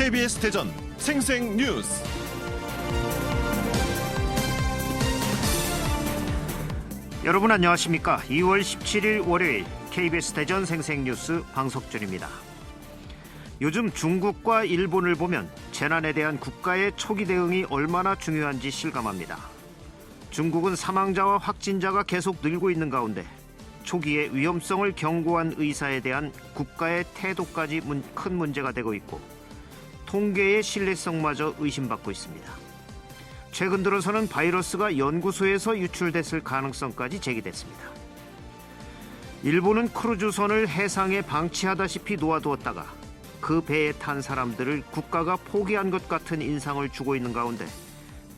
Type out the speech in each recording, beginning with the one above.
KBS 대전 생생뉴스. 여러분 안녕하십니까? 2월 17일 월요일 KBS 대전 생생뉴스 방석준입니다. 요즘 중국과 일본을 보면 재난에 대한 국가의 초기 대응이 얼마나 중요한지 실감합니다. 중국은 사망자와 확진자가 계속 늘고 있는 가운데 초기에 위험성을 경고한 의사에 대한 국가의 태도까지 큰 문제가 되고 있고 통계의 신뢰성마저 의심받고 있습니다. 최근 들어서는 바이러스가 연구소에서 유출됐을 가능성까지 제기됐습니다. 일본은 크루즈선을 해상에 방치하다시피 놓아두었다가 그 배에 탄 사람들을 국가가 포기한 것 같은 인상을 주고 있는 가운데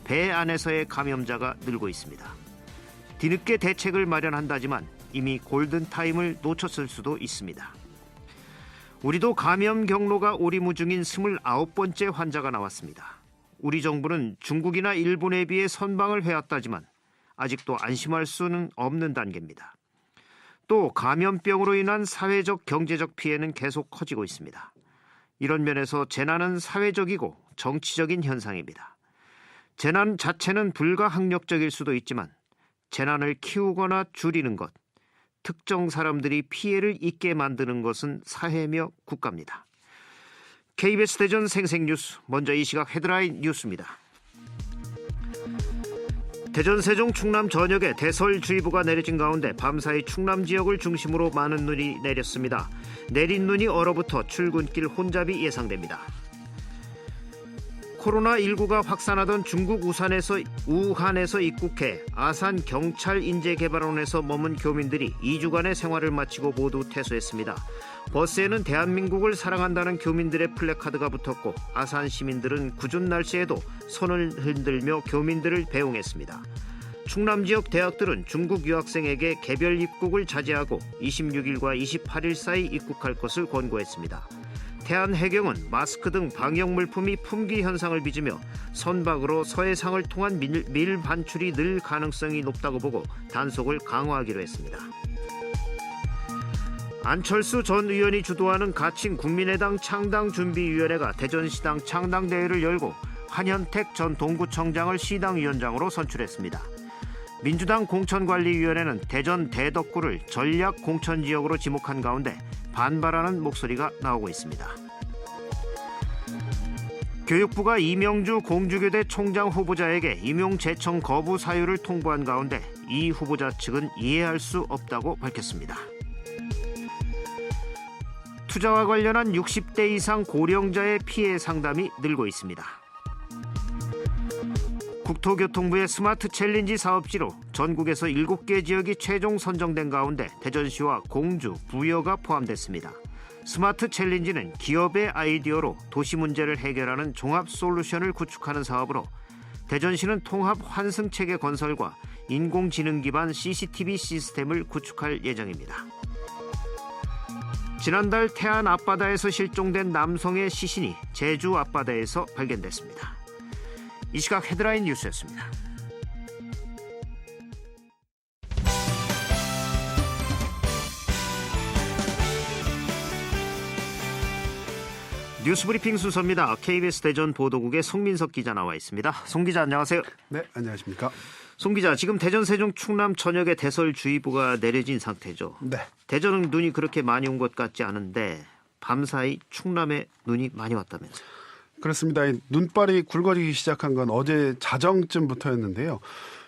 배 안에서의 감염자가 늘고 있습니다. 뒤늦게 대책을 마련한다지만 이미 골든타임을 놓쳤을 수도 있습니다. 우리도 감염 경로가 오리무중인 29번째 환자가 나왔습니다. 우리 정부는 중국이나 일본에 비해 선방을 해왔다지만 아직도 안심할 수는 없는 단계입니다. 또 감염병으로 인한 사회적 경제적 피해는 계속 커지고 있습니다. 이런 면에서 재난은 사회적이고 정치적인 현상입니다. 재난 자체는 불가항력적일 수도 있지만 재난을 키우거나 줄이는 것, 특정 사람들이 피해를 입게 만드는 것은 사회며 국가입니다. KBS 대전 생생뉴스, 먼저 이 시각 헤드라인 뉴스입니다. 대전, 세종, 충남 전역에 대설주의보가 내려진 가운데 밤사이 충남 지역을 중심으로 많은 눈이 내렸습니다. 내린 눈이 얼어붙어 출근길 혼잡이 예상됩니다. 코로나19가 확산하던 중국 우한에서 입국해 아산 경찰인재개발원에서 머문 교민들이 2주간의 생활을 마치고 모두 퇴소했습니다. 버스에는 대한민국을 사랑한다는 교민들의 플래카드가 붙었고 아산 시민들은 궂은 날씨에도 손을 흔들며 교민들을 배웅했습니다. 충남 지역 대학들은 중국 유학생에게 개별 입국을 자제하고 26일과 28일 사이 입국할 것을 권고했습니다. 태안해경은 마스크 등 방역 물품이 품귀 현상을 빚으며 선박으로 서해상을 통한 밀 반출이 늘 가능성이 높다고 보고 단속을 강화하기로 했습니다. 안철수 전 의원이 주도하는 가칭 국민의당 창당준비위원회가 대전시당 창당대회를 열고 한현택 전 동구청장을 시당위원장으로 선출했습니다. 민주당 공천관리위원회는 대전 대덕구를 전략공천지역으로 지목한 가운데 반발하는 목소리가 나오고 있습니다. 교육부가 이명주 공주교대 총장 후보자에게 임용 제청 거부 사유를 통보한 가운데 이 후보자 측은 이해할 수 없다고 밝혔습니다. 투자와 관련한 60대 이상 고령자의 피해 상담이 늘고 있습니다. 국토교통부의 스마트 챌린지 사업지로 전국에서 7개 지역이 최종 선정된 가운데 대전시와 공주, 부여가 포함됐습니다. 스마트 챌린지는 기업의 아이디어로 도시 문제를 해결하는 종합 솔루션을 구축하는 사업으로 대전시는 통합 환승체계 건설과 인공지능 기반 CCTV 시스템을 구축할 예정입니다. 지난달 태안 앞바다에서 실종된 남성의 시신이 제주 앞바다에서 발견됐습니다. 이 시각 헤드라인 뉴스였습니다. 뉴스브리핑 순서입니다. KBS 대전 보도국의 송민석 기자 나와 있습니다. 송 기자 안녕하세요. 네, 안녕하십니까. 송 기자, 지금 대전, 세종, 충남 전역에 대설주의보가 내려진 상태죠. 네. 대전은 눈이 그렇게 많이 온 것 같지 않은데 밤사이 충남에 눈이 많이 왔다면서요. 그렇습니다. 눈발이 굵어지기 시작한 건 어제 자정쯤부터였는데요.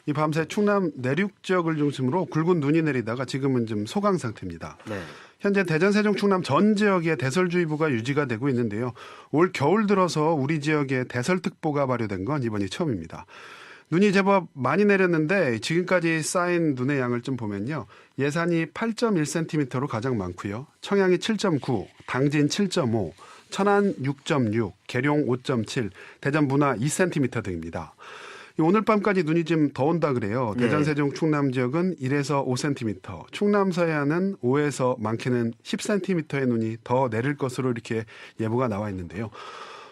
이 밤새 충남 내륙 지역을 중심으로 굵은 눈이 내리다가 지금은 좀 소강 상태입니다. 네. 현재 대전, 세종, 충남 전 지역에 대설주의보가 유지가 되고 있는데요. 올 겨울 들어서 우리 지역에 대설특보가 발효된 건 이번이 처음입니다. 눈이 제법 많이 내렸는데 지금까지 쌓인 눈의 양을 좀 보면요. 예산이 8.1cm로 가장 많고요. 청양이 7.9, 당진 7.5, 천안 6.6, 계룡 5.7, 대전 문화 2cm 등입니다. 오늘 밤까지 눈이 좀 더 온다 그래요. 네. 대전, 세종, 충남 지역은 1에서 5cm, 충남 서해안은 5에서 많게는 10cm의 눈이 더 내릴 것으로 이렇게 예보가 나와 있는데요.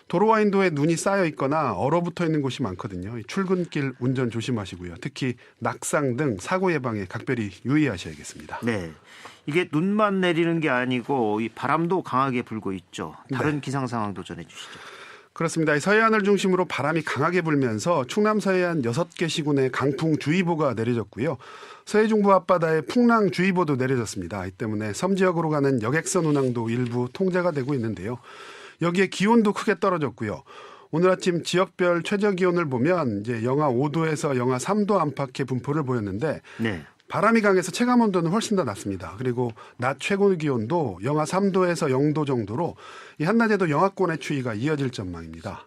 도로와 인도에 눈이 쌓여 있거나 얼어붙어 있는 곳이 많거든요. 출근길 운전 조심하시고요. 특히 낙상 등 사고 예방에 각별히 유의하셔야겠습니다. 네, 이게 눈만 내리는 게 아니고 이 바람도 강하게 불고 있죠. 다른 네. 기상 상황도 전해주시죠. 그렇습니다. 이 서해안을 중심으로 바람이 강하게 불면서 충남 서해안 6개 시군에 강풍주의보가 내려졌고요. 서해 중부 앞바다에 풍랑주의보도 내려졌습니다. 이 때문에 섬 지역으로 가는 여객선 운항도 일부 통제가 되고 있는데요. 여기에 기온도 크게 떨어졌고요. 오늘 아침 지역별 최저 기온을 보면 이제 영하 5도에서 영하 3도 안팎의 분포를 보였는데 네. 바람이 강해서 체감 온도는 훨씬 더 낮습니다. 그리고 낮 최고 기온도 영하 3도에서 0도 정도로 이 한낮에도 영하권의 추위가 이어질 전망입니다.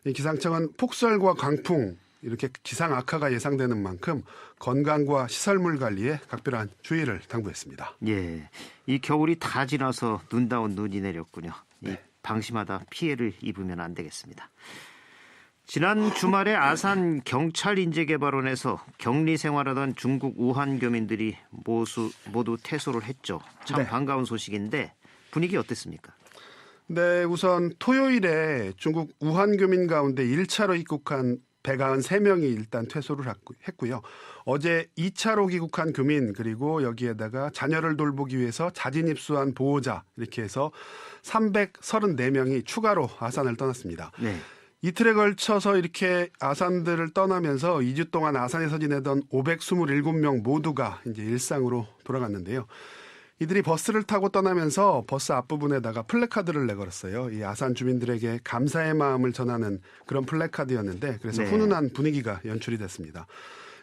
이 기상청은 폭설과 강풍 이렇게 기상 악화가 예상되는 만큼 건강과 시설물 관리에 각별한 주의를 당부했습니다. 예, 이 겨울이 다 지나서 눈다운 눈이 내렸군요. 이 방심하다 피해를 입으면 안 되겠습니다. 지난 주말에 아산 경찰인재개발원에서 격리 생활하던 중국 우한 교민들이 모두 퇴소를 했죠. 참 네. 반가운 소식인데 분위기 어땠습니까? 네, 우선 토요일에 중국 우한 교민 가운데 1차로 입국한 193명이 일단 퇴소를 했고요. 어제 2차로 귀국한 교민 그리고 여기에다가 자녀를 돌보기 위해서 자진 입수한 보호자 이렇게 해서 334명이 추가로 아산을 떠났습니다. 네. 이틀에 걸쳐서 이렇게 아산들을 떠나면서 2주 동안 아산에서 지내던 527명 모두가 이제 일상으로 돌아갔는데요. 이들이 버스를 타고 떠나면서 버스 앞부분에다가 플래카드를 내걸었어요. 이 아산 주민들에게 감사의 마음을 전하는 그런 플래카드였는데 그래서 네. 훈훈한 분위기가 연출이 됐습니다.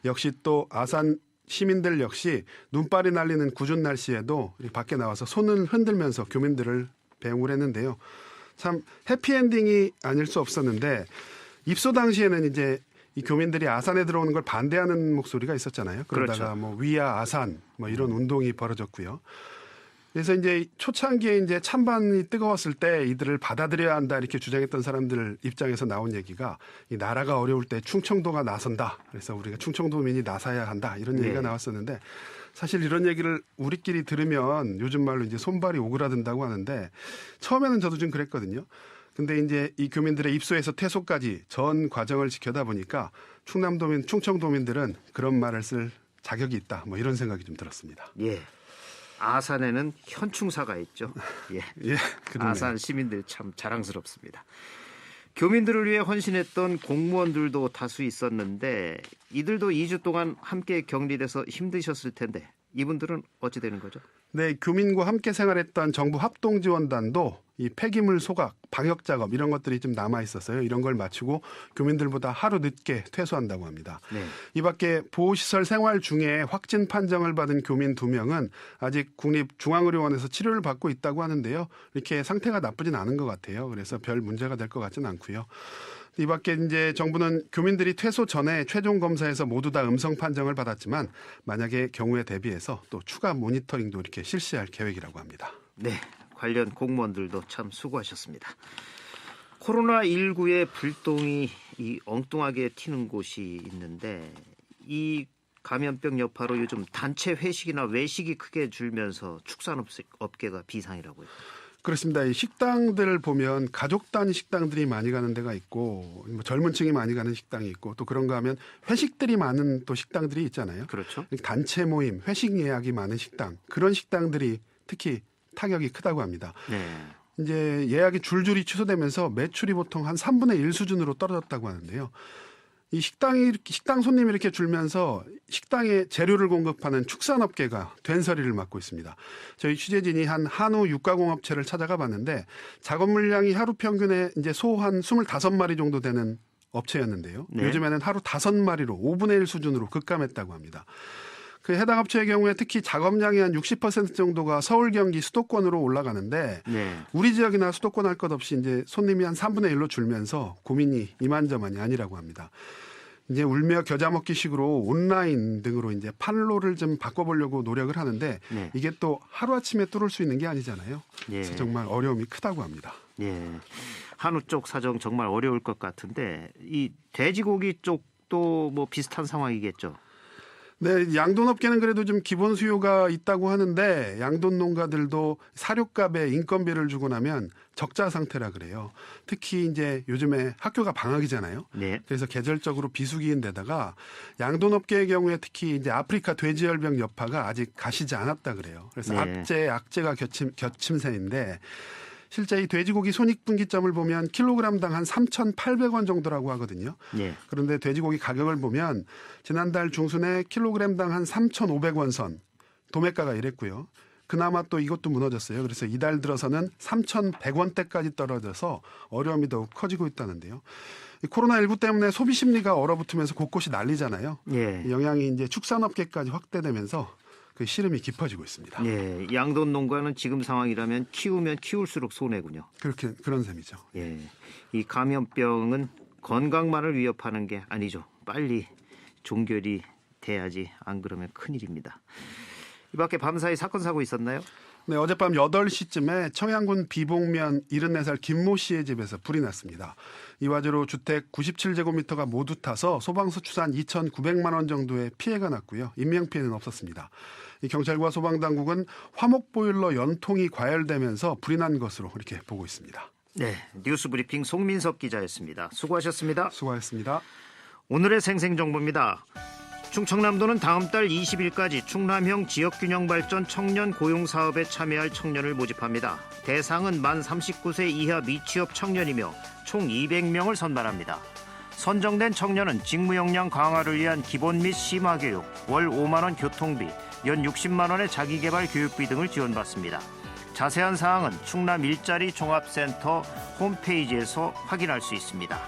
역시 또 아산 시민들 역시 눈발이 날리는 궂은 날씨에도 밖에 나와서 손을 흔들면서 교민들을 배웅을 했는데요. 참 해피엔딩이 아닐 수 없었는데 입소 당시에는 이제 이 교민들이 아산에 들어오는 걸 반대하는 목소리가 있었잖아요. 그러다가 그렇죠. 뭐 위아 아산 뭐 이런 운동이 벌어졌고요. 그래서 이제 초창기에 이제 찬반이 뜨거웠을 때 이들을 받아들여야 한다 이렇게 주장했던 사람들 입장에서 나온 얘기가 이 나라가 어려울 때 충청도가 나선다. 그래서 우리가 충청도민이 나서야 한다 이런 얘기가 네. 나왔었는데 사실 이런 얘기를 우리끼리 들으면 요즘 말로 이제 손발이 오그라든다고 하는데 처음에는 저도 좀 그랬거든요. 근데 이제 이 교민들의 입소에서 퇴소까지 전 과정을 지켜다 보니까 충남도민, 충청도민들은 그런 말을 쓸 자격이 있다. 뭐 이런 생각이 좀 들었습니다. 예. 아산에는 현충사가 있죠. 예. 예, 그렇네요. 아산 시민들 참 자랑스럽습니다. 교민들을 위해 헌신했던 공무원들도 다수 있었는데 이들도 2주 동안 함께 격리돼서 힘드셨을 텐데 이분들은 어찌 되는 거죠? 네, 교민과 함께 생활했던 정부 합동지원단도 이 폐기물 소각, 방역 작업 이런 것들이 좀 남아 있었어요. 이런 걸 마치고 교민들보다 하루 늦게 퇴소한다고 합니다. 네. 이 밖에 보호시설 생활 중에 확진 판정을 받은 교민 2명은 아직 국립중앙의료원에서 치료를 받고 있다고 하는데요. 이렇게 상태가 나쁘진 않은 것 같아요. 그래서 별 문제가 될 것 같지는 않고요. 이 밖에 이제 정부는 교민들이 퇴소 전에 최종 검사에서 모두 다 음성 판정을 받았지만 만약에 경우에 대비해서 또 추가 모니터링도 이렇게 실시할 계획이라고 합니다. 네. 관련 공무원들도 참 수고하셨습니다. 코로나19의 불똥이 이 엉뚱하게 튀는 곳이 있는데 이 감염병 여파로 요즘 단체 회식이나 외식이 크게 줄면서 축산업계가 비상이라고요. 그렇습니다. 이 식당들을 보면 가족 단위 식당들이 많이 가는 데가 있고 뭐 젊은 층이 많이 가는 식당이 있고 또 그런가 하면 회식들이 많은 또 식당들이 있잖아요. 그렇죠. 단체 모임, 회식 예약이 많은 식당 그런 식당들이 특히 타격이 크다고 합니다. 네. 이제 예약이 줄줄이 취소되면서 매출이 보통 한 3분의 1 수준으로 떨어졌다고 하는데요. 이 식당 손님이 이렇게 줄면서 식당에 재료를 공급하는 축산업계가 된서리를 맡고 있습니다. 저희 취재진이 한 한우 육가공업체를 찾아가 봤는데 작업 물량이 하루 평균에 이제 소 한 25마리 정도 되는 업체였는데요. 네. 요즘에는 하루 5마리로 5분의 1 수준으로 급감했다고 합니다. 그 해당 업체의 경우에 특히 작업량이 한 60% 정도가 서울, 경기, 수도권으로 올라가는데 네. 우리 지역이나 수도권 할 것 없이 이제 손님이 한 3분의 1로 줄면서 고민이 이만저만이 아니라고 합니다. 이제 울며 겨자 먹기식으로 온라인 등으로 이제 판로를 좀 바꿔보려고 노력을 하는데 네. 이게 또 하루아침에 뚫을 수 있는 게 아니잖아요. 예. 그래서 정말 어려움이 크다고 합니다. 예. 한우 쪽 사정 정말 어려울 것 같은데 이 돼지고기 쪽도 뭐 비슷한 상황이겠죠. 네, 양돈업계는 그래도 좀 기본 수요가 있다고 하는데 양돈 농가들도 사료값에 인건비를 주고 나면 적자 상태라 그래요. 특히 이제 요즘에 학교가 방학이잖아요. 네. 그래서 계절적으로 비수기인 데다가 양돈업계의 경우에 특히 이제 아프리카 돼지열병 여파가 아직 가시지 않았다 그래요. 그래서 네. 악재가 겹침세인데 실제 이 돼지고기 손익분기점을 보면 킬로그램당 한 3,800원 정도라고 하거든요. 예. 그런데 돼지고기 가격을 보면 지난달 중순에 킬로그램당 한 3,500원 선 도매가가 이랬고요. 그나마 또 이것도 무너졌어요. 그래서 이달 들어서는 3,100원대까지 떨어져서 어려움이 더욱 커지고 있다는데요. 이 코로나19 때문에 소비 심리가 얼어붙으면서 곳곳이 난리잖아요. 예. 이 영향이 이제 축산업계까지 확대되면서 그 시름이 깊어지고 있습니다. 예. 양돈 농가는 지금 상황이라면 키우면 키울수록 손해군요. 그런 셈이죠. 예. 이 감염병은 건강만을 위협하는 게 아니죠. 빨리 종결이 돼야지, 안 그러면 큰일입니다. 이 밖에 밤사이 사건 사고 있었나요? 네, 어젯밤 8시쯤에 청양군 비봉면 74살 김모 씨의 집에서 불이 났습니다. 이 화재로 주택 97제곱미터가 모두 타서 소방서 추산 2,900만 원 정도의 피해가 났고요. 인명피해는 없었습니다. 이 경찰과 소방당국은 화목보일러 연통이 과열되면서 불이 난 것으로 이렇게 보고 있습니다. 네, 뉴스브리핑 송민석 기자였습니다. 수고하셨습니다. 수고하셨습니다. 오늘의 생생정보입니다. 충청남도는 다음 달 20일까지 충남형 지역균형발전 청년 고용사업에 참여할 청년을 모집합니다. 대상은 만 39세 이하 미취업 청년이며 총 200명을 선발합니다. 선정된 청년은 직무 역량 강화를 위한 기본 및 심화교육, 월 5만 원 교통비, 연 60만 원의 자기개발 교육비 등을 지원받습니다. 자세한 사항은 충남 일자리 종합센터 홈페이지에서 확인할 수 있습니다.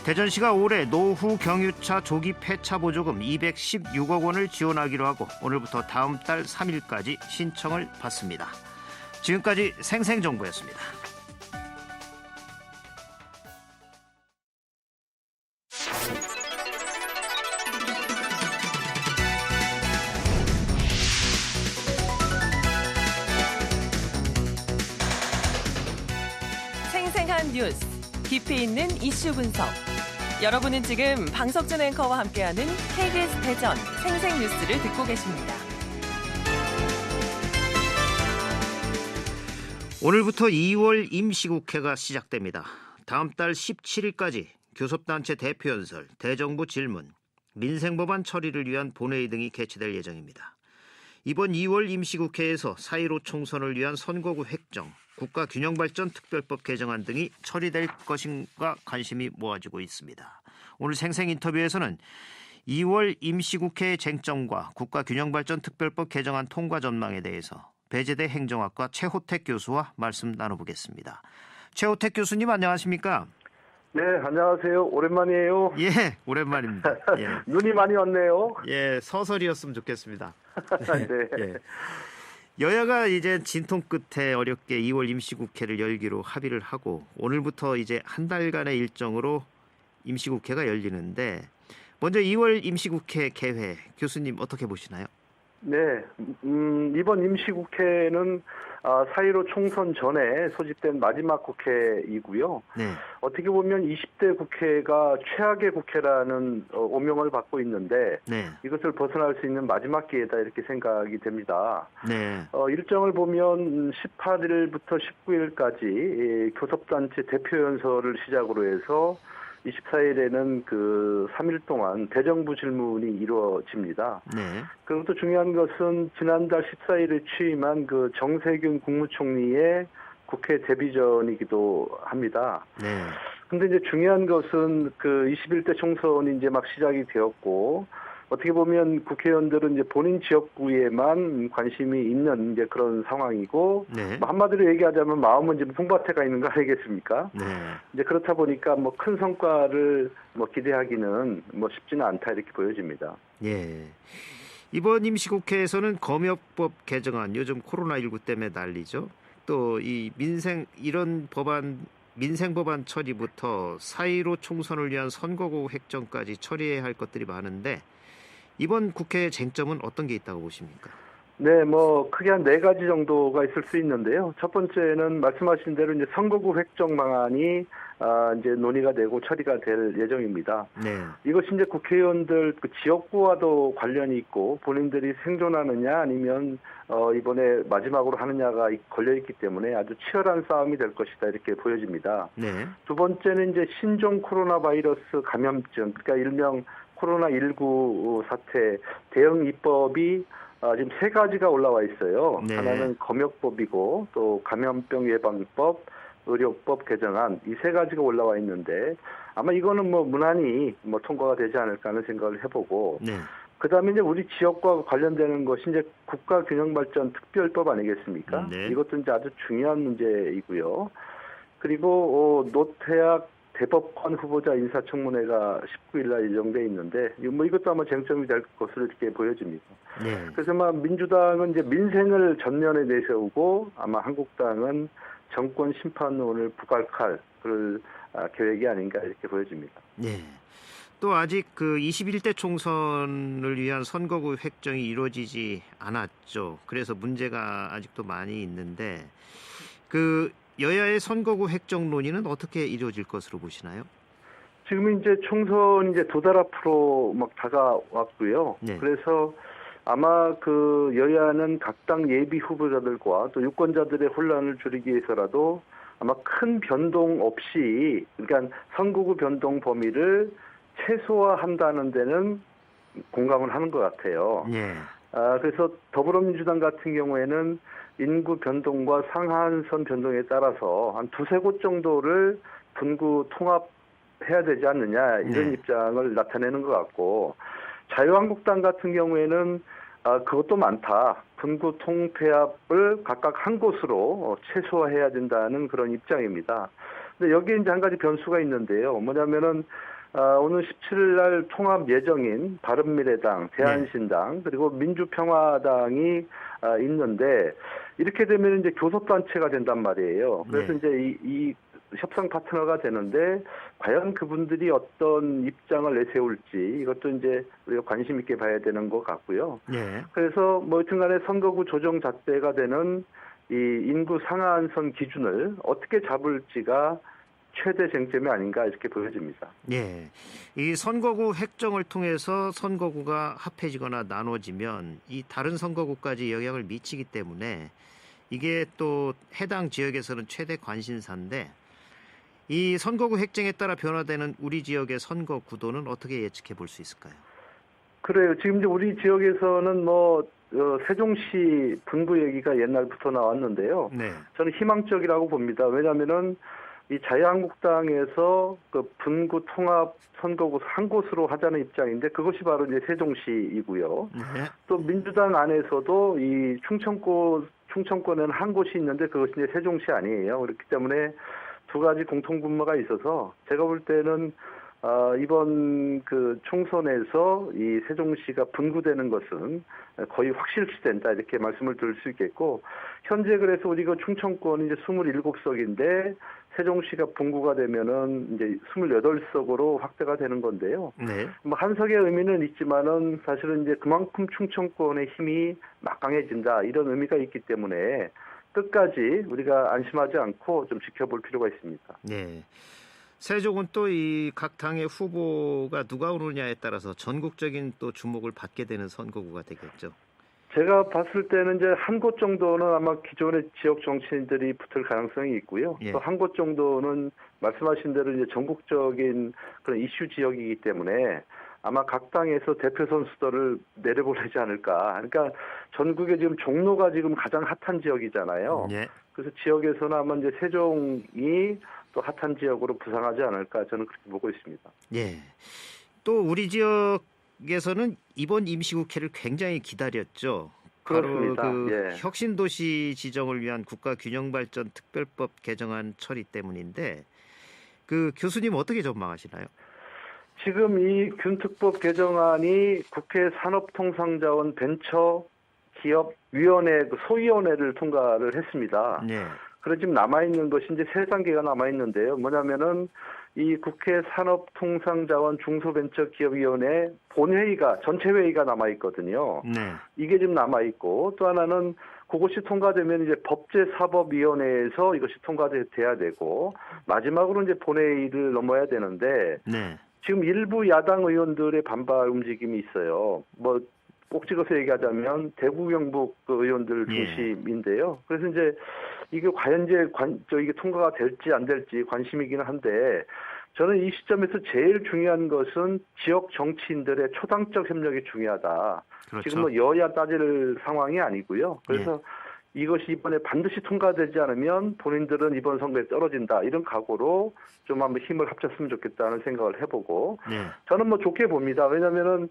대전시가 올해 노후 경유차 조기 폐차 보조금 216억 원을 지원하기로 하고 오늘부터 다음 달 3일까지 신청을 받습니다. 지금까지 생생정보였습니다. 생생한 뉴스, 깊이 있는 이슈 분석. 여러분은 지금 방석준 앵커와 함께하는 KBS 대전 생생뉴스를 듣고 계십니다. 오늘부터 2월 임시국회가 시작됩니다. 다음 달 17일까지 교섭단체 대표연설, 대정부 질문, 민생법안 처리를 위한 본회의 등이 개최될 예정입니다. 이번 2월 임시국회에서 4.15 총선을 위한 선거구 획정, 국가균형발전 특별법 개정안 등이 처리될 것인가 관심이 모아지고 있습니다. 오늘 생생 인터뷰에서는 2월 임시국회의 쟁점과 국가균형발전 특별법 개정안 통과 전망에 대해서 배재대 행정학과 최호택 교수와 말씀 나눠보겠습니다. 최호택 교수님 안녕하십니까? 네, 안녕하세요. 오랜만이에요. 예, 오랜만입니다. 예. 눈이 많이 왔네요. 예, 서설이었으면 좋겠습니다. 네. 예. 여야가 이제 진통 끝에 어렵게 2월 임시국회를 열기로 합의를 하고 오늘부터 이제 한 달간의 일정으로 임시국회가 열리는데 먼저 2월 임시국회 개회 교수님 어떻게 보시나요? 네, 이번 임시국회는 4.15 총선 전에 소집된 마지막 국회이고요. 네. 어떻게 보면 20대 국회가 최악의 국회라는 오명을 받고 있는데 네. 이것을 벗어날 수 있는 마지막 기회다 이렇게 생각이 됩니다. 네. 일정을 보면 18일부터 19일까지 교섭단체 대표연설을 시작으로 해서 24일에는 그 3일 동안 대정부 질문이 이루어집니다. 네. 그리고 또 중요한 것은 지난달 14일에 취임한 그 정세균 국무총리의 국회 데뷔전이기도 합니다. 네. 근데 이제 중요한 것은 그 21대 총선이 이제 막 시작이 되었고 어떻게 보면 국회의원들은 이제 본인 지역구에만 관심이 있는 이제 그런 상황이고 네. 뭐 한마디로 얘기하자면 마음은 지금 풍밭에 가 있는 거 아니겠습니까? 네. 이제 그렇다 보니까 뭐 큰 성과를 뭐 기대하기는 뭐 쉽지는 않다 이렇게 보여집니다. 예. 이번 임시국회에서는 검역법 개정안 요즘 코로나19 때문에 난리죠. 또 이 민생 법안 처리부터 4.15 총선을 위한 선거구 획정까지 처리해야 할 것들이 많은데 이번 국회의 쟁점은 어떤 게 있다고 보십니까? 네, 뭐 크게 한 4가지 정도가 있을 수 있는데요. 첫 번째는 말씀하신 대로 이제 선거구 획정 방안이 이제 논의가 되고 처리가 될 예정입니다. 네. 이것이 이제 국회의원들 그 지역구와도 관련이 있고 본인들이 생존하느냐 아니면 이번에 마지막으로 하느냐가 걸려 있기 때문에 아주 치열한 싸움이 될 것이다 이렇게 보여집니다. 네. 두 번째는 이제 신종 코로나 바이러스 감염증, 그러니까 일명 코로나19 사태 대응 입법이 지금 세 가지가 올라와 있어요. 네. 하나는 검역법이고 또 감염병 예방법, 의료법 개정안 이 세 가지가 올라와 있는데 아마 이거는 뭐 무난히 뭐 통과가 되지 않을까 하는 생각을 해보고 네. 그다음에 이제 우리 지역과 관련되는 것이 이제 국가균형발전 특별법 아니겠습니까? 네. 이것도 이제 아주 중요한 문제이고요. 그리고 노태학 대법관 후보자 인사청문회가 19일 날 예정돼 있는데 뭐 이것도 아마 쟁점이 될 것으로 이렇게 보여집니다. 네. 그래서 민주당은 이제 민생을 전면에 내세우고 아마 한국당은 정권 심판론을 부각할 그럴 계획이 아닌가 이렇게 보여집니다. 네. 또 아직 그 21대 총선을 위한 선거구 획정이 이루어지지 않았죠. 그래서 문제가 아직도 많이 있는데 그 여야의 선거구 획정 논의는 어떻게 이루어질 것으로 보시나요? 지금 이제 총선이 이제 두 달 앞으로 막 다가왔고요. 네. 그래서 아마 그 여야는 각 당 예비 후보자들과 또 유권자들의 혼란을 줄이기 위해서라도 아마 큰 변동 없이 그러니까 선거구 변동 범위를 최소화한다는 데는 공감을 하는 것 같아요. 네. 그래서 더불어민주당 같은 경우에는 인구 변동과 상한선 변동에 따라서 한 두세 곳 정도를 분구 통합해야 되지 않느냐 이런 네. 입장을 나타내는 것 같고 자유한국당 같은 경우에는 그것도 많다. 분구 통폐합을 각각 한 곳으로 최소화해야 된다는 그런 입장입니다. 근데 여기에 이제 한 가지 변수가 있는데요. 뭐냐면은 오늘 17일 날 통합 예정인 바른미래당, 대한신당, 그리고 민주평화당이 있는데 이렇게 되면 이제 교섭단체가 된단 말이에요. 그래서 네. 이제 이 협상 파트너가 되는데 과연 그분들이 어떤 입장을 내세울지 이것도 이제 우리가 관심 있게 봐야 되는 것 같고요. 네. 그래서 뭐 여튼간에 선거구 조정 잣대가 되는 이 인구 상한선 기준을 어떻게 잡을지가 최대 쟁점이 아닌가 이렇게 보여집니다. 네. 이 선거구 획정을 통해서 선거구가 합해지거나 나눠지면 이 다른 선거구까지 영향을 미치기 때문에 이게 또 해당 지역에서는 최대 관심사인데 이 선거구 획정에 따라 변화되는 우리 지역의 선거 구도는 어떻게 예측해 볼 수 있을까요? 그래요. 지금 이제 우리 지역에서는 세종시 분구 얘기가 옛날부터 나왔는데요. 네. 저는 희망적이라고 봅니다. 왜냐하면은 이 자유한국당에서 그 분구 통합 선거구 한 곳으로 하자는 입장인데 그것이 바로 이제 세종시이고요. 네. 또 민주당 안에서도 이 충청권에는 한 곳이 있는데 그것이 이제 세종시 아니에요. 그렇기 때문에 두 가지 공통분모가 있어서 제가 볼 때는 이번 그 총선에서 이 세종시가 분구되는 것은 거의 확실시된다 이렇게 말씀을 드릴 수 있겠고 현재 그래서 우리가 충청권이 이제 27석인데 세종시가 분구가 되면은 이제 28석으로 확대가 되는 건데요. 네. 뭐 한 석의 의미는 있지만은 사실은 이제 그만큼 충청권의 힘이 막강해진다 이런 의미가 있기 때문에 끝까지 우리가 안심하지 않고 좀 지켜볼 필요가 있습니다. 네. 세종은 또 이 각 당의 후보가 누가 오느냐에 따라서 전국적인 또 주목을 받게 되는 선거구가 되겠죠. 제가 봤을 때는 이제 한 곳 정도는 아마 기존의 지역 정치인들이 붙을 가능성이 있고요. 예. 또 한 곳 정도는 말씀하신 대로 이제 전국적인 그런 이슈 지역이기 때문에 아마 각 당에서 대표 선수들을 내려보내지 않을까. 그러니까 전국에 지금 종로가 지금 가장 핫한 지역이잖아요. 네. 그래서 지역에서는 아마 이제 세종이 또 핫한 지역으로 부상하지 않을까 저는 그렇게 보고 있습니다. 예. 또 우리 지역에서는 이번 임시국회를 굉장히 기다렸죠. 그렇습니다. 바로 그 예. 혁신도시 지정을 위한 국가균형발전 특별법 개정안 처리 때문인데 그 교수님 어떻게 전망하시나요? 지금 이 균특법 개정안이 국회 산업통상자원 벤처기업위원회 소위원회를 통과를 했습니다. 네. 그래서 지금 남아있는 것이 이제 세 단계가 남아있는데요. 뭐냐면은 이 국회 산업통상자원 중소벤처기업위원회 본회의가 전체 회의가 남아있거든요. 네. 이게 지금 남아있고 또 하나는 그것이 통과되면 이제 법제사법위원회에서 이것이 통과돼야 되고 마지막으로 이제 본회의를 넘어야 되는데 네. 지금 일부 야당 의원들의 반발 움직임이 있어요. 뭐 꼭 찍어서 얘기하자면 대구 경북 의원들 중심인데요. 그래서 이제 이게 과연 이제 이게 통과가 될지 안 될지 관심이기는 한데 저는 이 시점에서 제일 중요한 것은 지역 정치인들의 초당적 협력이 중요하다. 그렇죠. 지금 뭐 여야 따질 상황이 아니고요. 그래서 이것이 이번에 반드시 통과되지 않으면 본인들은 이번 선거에 떨어진다. 이런 각오로 좀 한번 힘을 합쳤으면 좋겠다는 생각을 해보고 네. 저는 뭐 좋게 봅니다. 왜냐면은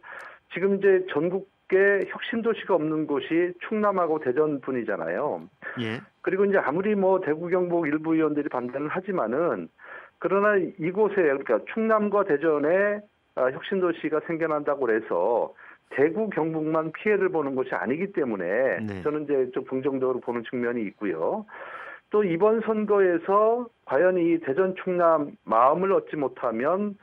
지금 이제 전국에 혁신도시가 없는 곳이 충남하고 대전뿐이잖아요. 예. 그리고 이제 아무리 뭐 대구 경북 일부 의원들이 반대는 하지만은 그러나 이곳에 그러니까 충남과 대전에 혁신도시가 생겨난다고 해서 대구 경북만 피해를 보는 것이 아니기 때문에 네. 저는 이제 좀 긍정적으로 보는 측면이 있고요. 또 이번 선거에서 과연 이 대전 충남 마음을 얻지 못하면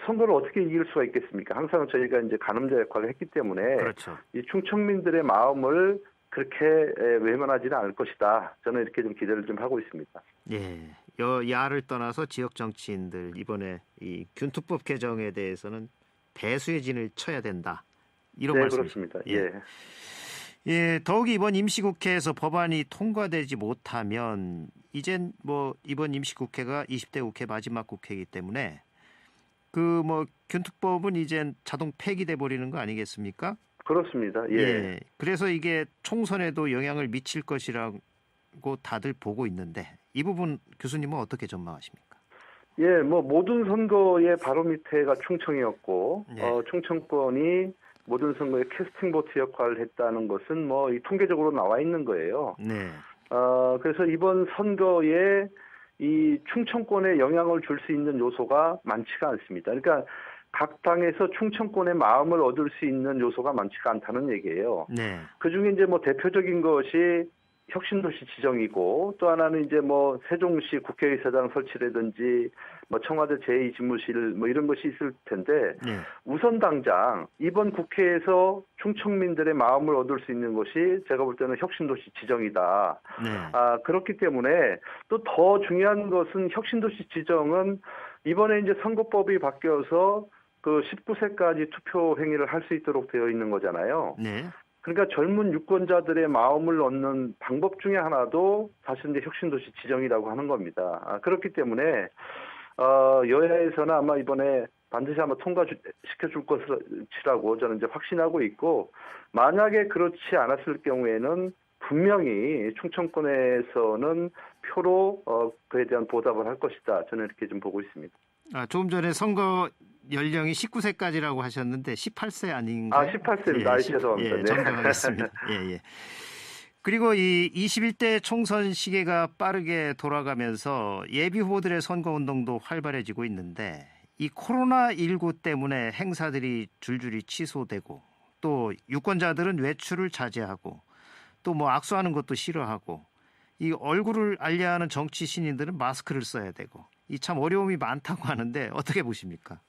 선거를 어떻게 이길 수가 있겠습니까? 항상 저희가 이제 가늠자 역할을 했기 때문에 그렇죠. 이 충청민들의 마음을 그렇게 외면하지는 않을 것이다. 저는 이렇게 좀 기대를 좀 하고 있습니다. 예. 여야를 떠나서 지역 정치인들 이번에 이 균투법 개정에 대해서는 배수의 진을 쳐야 된다. 이런 네, 말씀이십니다. 그렇습니다. 예. 예, 더욱이 이번 임시국회에서 법안이 통과되지 못하면 이젠 뭐 이번 임시국회가 20대 국회 마지막 국회이기 때문에 그 뭐 균투법은 이젠 자동 폐기돼 버리는 거 아니겠습니까? 그렇습니다. 예. 그래서 이게 총선에도 영향을 미칠 것이라고 다들 보고 있는데 이 부분 교수님은 어떻게 전망하십니까? 예, 뭐 모든 선거의 바로 밑에가 충청이었고 예. 충청권이 모든 선거에 캐스팅 보트 역할을 했다는 것은 뭐 이 통계적으로 나와 있는 거예요. 네. 그래서 이번 선거에 이 충청권에 영향을 줄 수 있는 요소가 많지가 않습니다. 그러니까 각 당에서 충청권의 마음을 얻을 수 있는 요소가 많지가 않다는 얘기예요. 네. 그중에 이제 뭐 대표적인 것이 혁신도시 지정이고 또 하나는 이제 뭐 세종시 국회의사당 설치라든지 뭐 청와대 제2집무실 뭐 이런 것이 있을 텐데 네. 우선 당장 이번 국회에서 충청민들의 마음을 얻을 수 있는 것이 제가 볼 때는 혁신도시 지정이다. 네. 그렇기 때문에 또 더 중요한 것은 혁신도시 지정은 이번에 이제 선거법이 바뀌어서 그 19세까지 투표 행위를 할 수 있도록 되어 있는 거잖아요. 네. 그러니까 젊은 유권자들의 마음을 얻는 방법 중에 하나도 사실 이제 혁신도시 지정이라고 하는 겁니다. 그렇기 때문에 여야에서는 아마 이번에 반드시 아마 통과시켜줄 것이라고 저는 이제 확신하고 있고 만약에 그렇지 않았을 경우에는 분명히 충청권에서는 표로 그에 대한 보답을 할 것이다. 저는 이렇게 좀 보고 있습니다. 조금 전에 선거 연령이 19세까지라고 하셨는데 18세 아닌가요? 18세입니다. 죄송합니다. 네. 정정하겠습니다. 예. 그리고 이 21대 총선 시계가 빠르게 돌아가면서 예비 후보들의 선거 운동도 활발해지고 있는데 이 코로나19 때문에 행사들이 줄줄이 취소되고 또 유권자들은 외출을 자제하고 또 뭐 악수하는 것도 싫어하고 이 얼굴을 알려야 하는 정치 신인들은 마스크를 써야 되고 이 참 어려움이 많다고 하는데 어떻게 보십니까?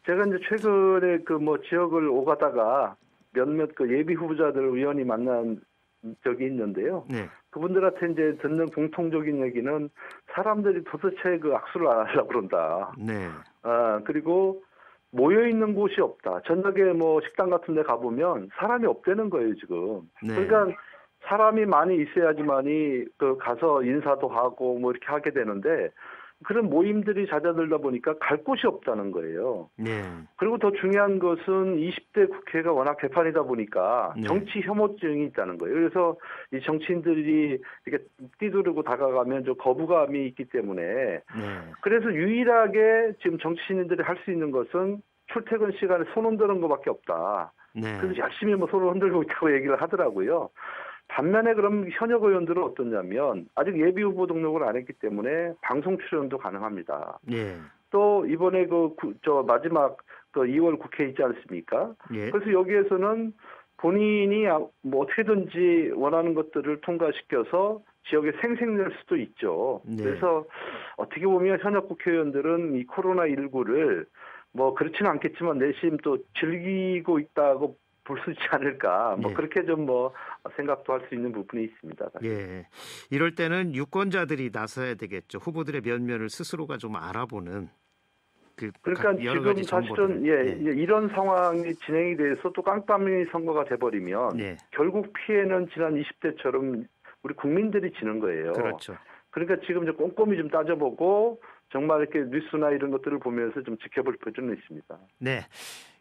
제가 이제 최근에 그 뭐 지역을 오가다가 몇몇 그 예비 후보자들 의원이 만난 적이 있는데요. 네. 그분들한테 이제 듣는 공통적인 얘기는 사람들이 도대체 그 악수를 안 하려고 그런다. 네. 그리고 모여 있는 곳이 없다. 저녁에 뭐 식당 같은 데 가보면 사람이 없다는 거예요, 지금. 네. 그러니까 사람이 많이 있어야지만이 그 가서 인사도 하고 뭐 이렇게 하게 되는데 그런 모임들이 잦아들다 보니까 갈 곳이 없다는 거예요. 네. 그리고 더 중요한 것은 20대 국회가 워낙 개판이다 보니까 네. 정치 혐오증이 있다는 거예요. 그래서 이 정치인들이 이렇게 뛰두르고 다가가면 좀 거부감이 있기 때문에 네. 그래서 유일하게 지금 정치인들이 할 수 있는 것은 출퇴근 시간에 손 흔드는 것밖에 없다. 네. 그래서 열심히 뭐 손을 흔들고 있다고 얘기를 하더라고요. 반면에 그럼 현역 의원들은 어떠냐면 아직 예비 후보 등록을 안 했기 때문에 방송 출연도 가능합니다. 네. 또 이번에 마지막 2월 국회 있지 않습니까? 예. 그래서 여기에서는 본인이 뭐 어떻게든지 원하는 것들을 통과시켜서 지역에 생색낼 수도 있죠. 네. 그래서 어떻게 보면 현역 국회의원들은 이 코로나19를 뭐 그렇지는 않겠지만 내심 또 즐기고 있다고 볼 수 있지 않을까. 뭐 예. 그렇게 좀 뭐 생각도 할 수 있는 부분이 있습니다. 사실. 예. 이럴 때는 유권자들이 나서야 되겠죠. 후보들의 면면을 스스로가 좀 알아보는 그러니까 여러 지금 가지 사실은 정보들을. 이런 상황이 진행이 돼서 또 깜깜이 선거가 돼버리면 예. 결국 피해는 지난 20대처럼 우리 국민들이 지는 거예요. 그렇죠. 그러니까 지금 이제 꼼꼼히 좀 따져보고 정말 이렇게 뉴스나 이런 것들을 보면서 좀 지켜볼 필요는 있습니다. 네.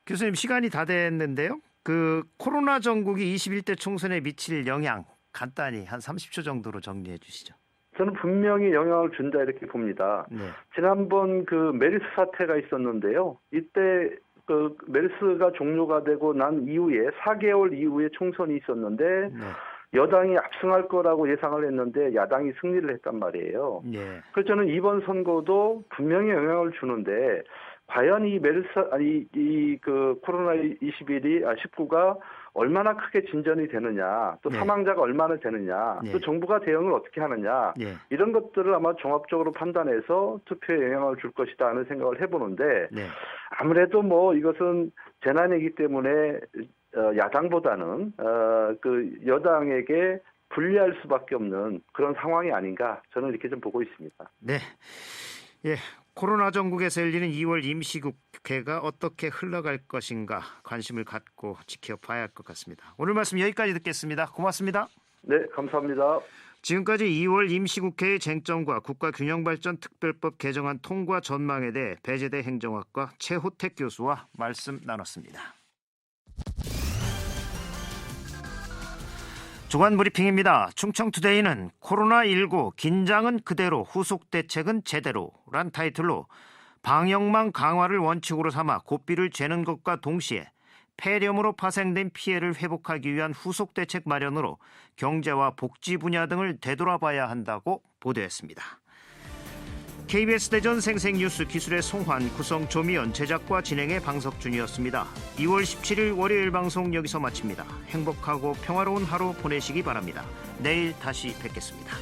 교수님 시간이 다 됐는데요. 그 코로나 전국이 21대 총선에 미칠 영향 간단히 한 30초 정도로 정리해 주시죠. 저는 분명히 영향을 준다 이렇게 봅니다. 네. 지난번 그 메르스 사태가 있었는데요. 이때 그 메르스가 종료가 되고 난 이후에 4개월 이후에 총선이 있었는데 네. 여당이 압승할 거라고 예상을 했는데 야당이 승리를 했단 말이에요. 네. 그래서 저는 이번 선거도 분명히 영향을 주는데 과연 이 메르스 그 코로나 19가 얼마나 크게 진전이 되느냐, 또 네. 사망자가 얼마나 되느냐, 네. 또 정부가 대응을 어떻게 하느냐, 네. 이런 것들을 아마 종합적으로 판단해서 투표에 영향을 줄 것이다 하는 생각을 해보는데 네. 아무래도 뭐 이것은 재난이기 때문에 야당보다는 그 여당에게 불리할 수밖에 없는 그런 상황이 아닌가 저는 이렇게 좀 보고 있습니다. 네. 예. 코로나 전국에서 열리는 2월 임시국회가 어떻게 흘러갈 것인가 관심을 갖고 지켜봐야 할 것 같습니다. 오늘 말씀 여기까지 듣겠습니다. 고맙습니다. 네, 감사합니다. 지금까지 2월 임시국회의 쟁점과 국가균형발전 특별법 개정안 통과 전망에 대해 배재대 행정학과 최호택 교수와 말씀 나눴습니다. 주간 브리핑입니다. 충청투데이는 코로나19 긴장은 그대로 후속 대책은 제대로란 타이틀로 방역망 강화를 원칙으로 삼아 고삐를 죄는 것과 동시에 폐렴으로 파생된 피해를 회복하기 위한 후속 대책 마련으로 경제와 복지 분야 등을 되돌아봐야 한다고 보도했습니다. KBS 대전 생생뉴스 기술의 송환, 구성 조미연, 제작과 진행의 방석준이었습니다. 2월 17일 월요일 방송 여기서 마칩니다. 행복하고 평화로운 하루 보내시기 바랍니다. 내일 다시 뵙겠습니다.